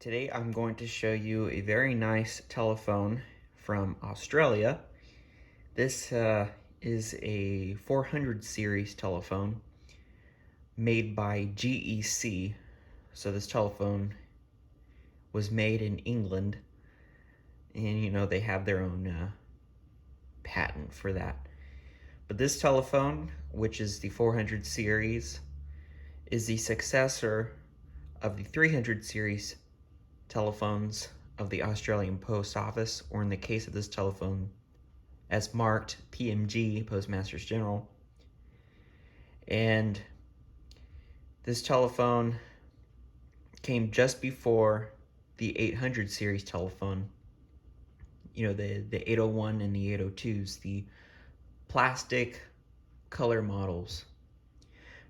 Today I'm going to show you a very nice telephone from Australia. This is a 400 series telephone made by GEC. So this telephone was made in England, and they have their own patent for that. But this telephone, which is the 400 series, is the successor of the 300 series telephones of the Australian Post Office, or in the case of this telephone, as marked PMG, Postmasters General. And this telephone came just before the 800 series telephone, the 801 and the 802s, the plastic color models.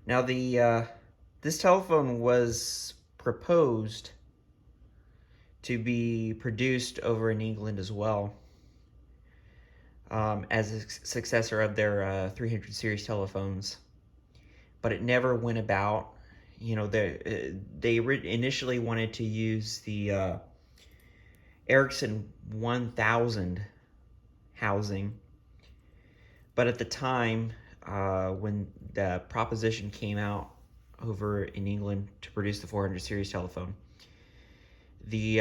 Now this telephone was proposed to be produced over in England as well, as a successor of their 300 series telephones, but it never went about. They initially wanted to use the Ericsson 1000 housing, but at the time when the proposition came out over in England to produce the 400 series telephone, the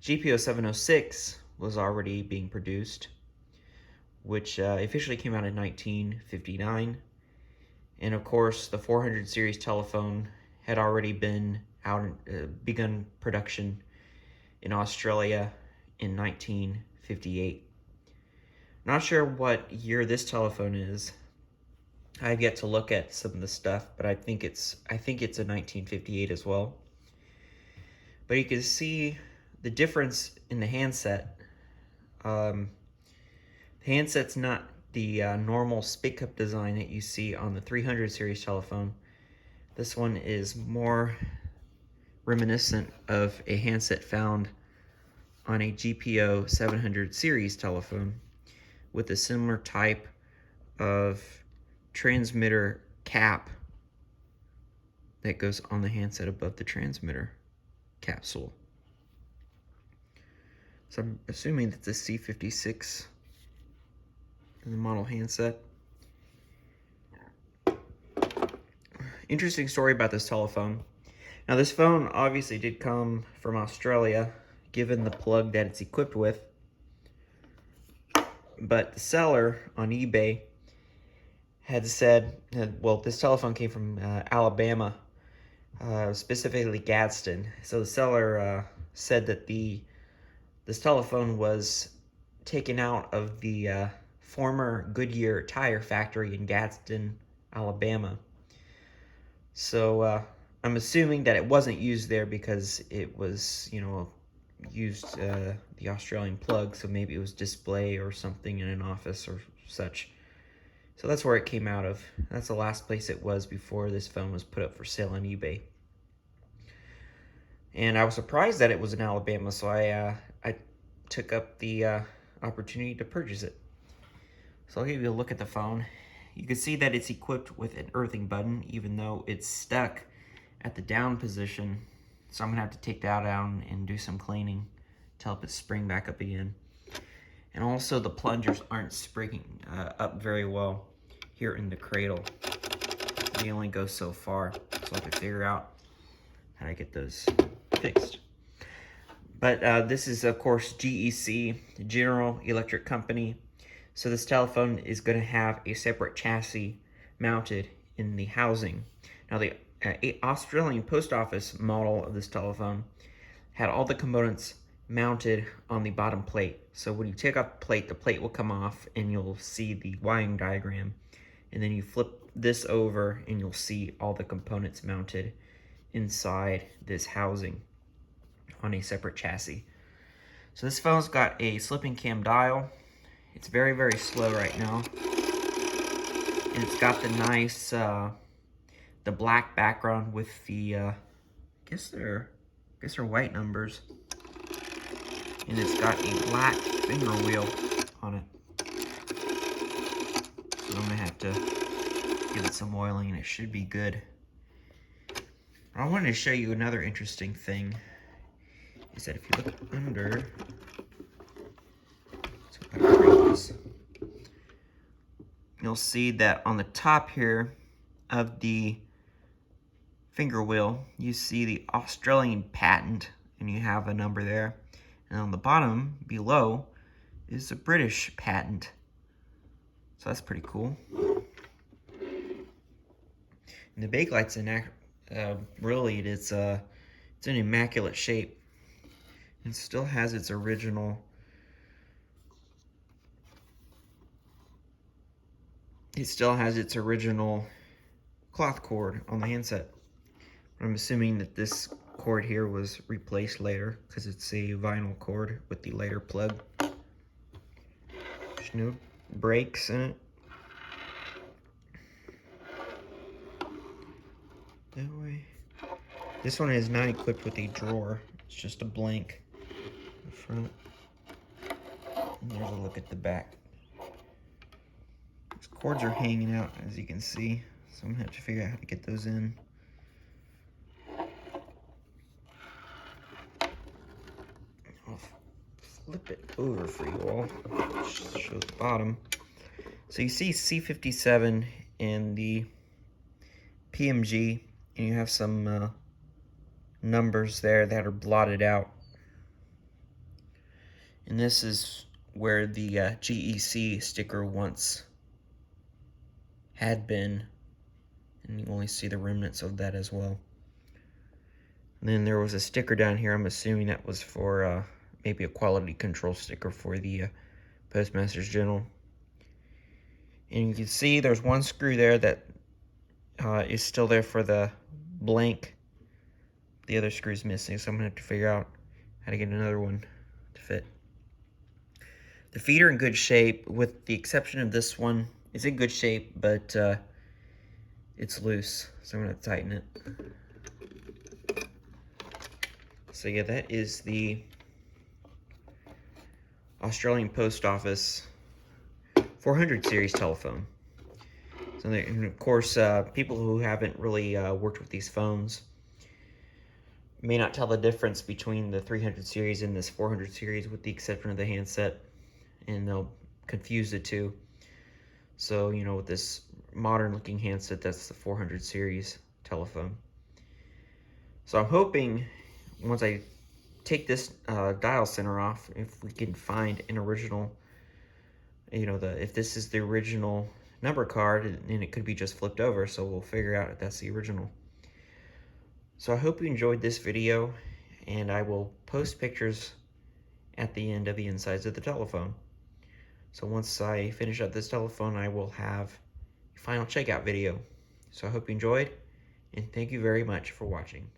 GPO 706 was already being produced, which officially came out in 1959. And of course, the 400 series telephone had already been begun production in Australia in 1958. Not sure what year this telephone is. I've yet to look at some of the stuff, but I think it's a 1958 as well. But you can see the difference in the handset. The handset's not the normal spit cup design that you see on the 300 series telephone. This one is more reminiscent of a handset found on a GPO 700 series telephone, with a similar type of transmitter cap that goes on the handset above the transmitter capsule. So I'm assuming that the C56 is the model handset. Interesting story about this telephone. Now, this phone obviously did come from Australia, given the plug that it's equipped with, but the seller on eBay had said, well, this telephone came from Alabama, specifically Gadsden. So the seller said that this telephone was taken out of the former Goodyear tire factory in Gadsden, Alabama. So I'm assuming that it wasn't used there because it was, used the Australian plug, so maybe it was display or something in an office or such. So that's where it came out of. That's the last place it was before this phone was put up for sale on eBay. And I was surprised that it was in Alabama, so I took up the opportunity to purchase it. So I'll give you a look at the phone. You can see that it's equipped with an earthing button, even though it's stuck at the down position. So I'm gonna have to take that out and do some cleaning to help it spring back up again. And also the plungers aren't springing up very well here in the cradle. They only go so far, so I have to figure out how to get those fixed. But this is, of course, GEC, General Electric Company. So this telephone is going to have a separate chassis mounted in the housing. Now, the Australian Post Office model of this telephone had all the components mounted on the bottom plate. So when you take off the plate will come off, and you'll see the wiring diagram. And then you flip this over, and you'll see all the components mounted inside this housing on a separate chassis. So this phone's got a slipping cam dial. It's very, very slow right now. And it's got the nice, the black background with the, I guess they're white numbers. And it's got a black finger wheel on it. So I'm gonna have to give it some oiling, and it should be good. I wanted to show you another interesting thing. is that if you look under, so if I break this, you'll see that on the top here of the finger wheel, you see the Australian patent, and you have a number there. And on the bottom below is the British patent. So that's pretty cool. And the bakelite's really it's an immaculate shape. It still has its original. It still has its original cloth cord on the handset. I'm assuming that this cord here was replaced later because it's a vinyl cord with the lighter plug. There's no brakes in it. That way. This one is not equipped with a drawer. It's just a blank in front. And there's a look at the back. These cords are hanging out, as you can see, so I'm gonna have to figure out how to get those in. I'll flip it over for you all. Just show the bottom. So you see C57 in the PMG, and you have some numbers there that are blotted out. And this is where the GEC sticker once had been, and you only see the remnants of that as well. And then there was a sticker down here. I'm assuming that was for maybe a quality control sticker for the Postmasters General. And you can see there's one screw there that is still there for the blank. The other screw's missing, so I'm gonna have to figure out how to get another one to fit. The feet are in good shape, with the exception of this one. It's in good shape, but it's loose, so I'm gonna tighten it. So yeah, that is the Australian Post Office 400 series telephone. So and of course, people who haven't really worked with these phones may not tell the difference between the 300 series and this 400 series, with the exception of the handset, and they'll confuse the two. So, you know, with this modern looking handset, that's the 400 series telephone. So I'm hoping once I take this dial center off, if we can find an original, you know, if this is the original number card, and it could be just flipped over, so we'll figure out if that's the original. So I hope you enjoyed this video, and I will post pictures at the end of the insides of the telephone. So once I finish up this telephone, I will have a final checkout video. So I hope you enjoyed, and thank you very much for watching.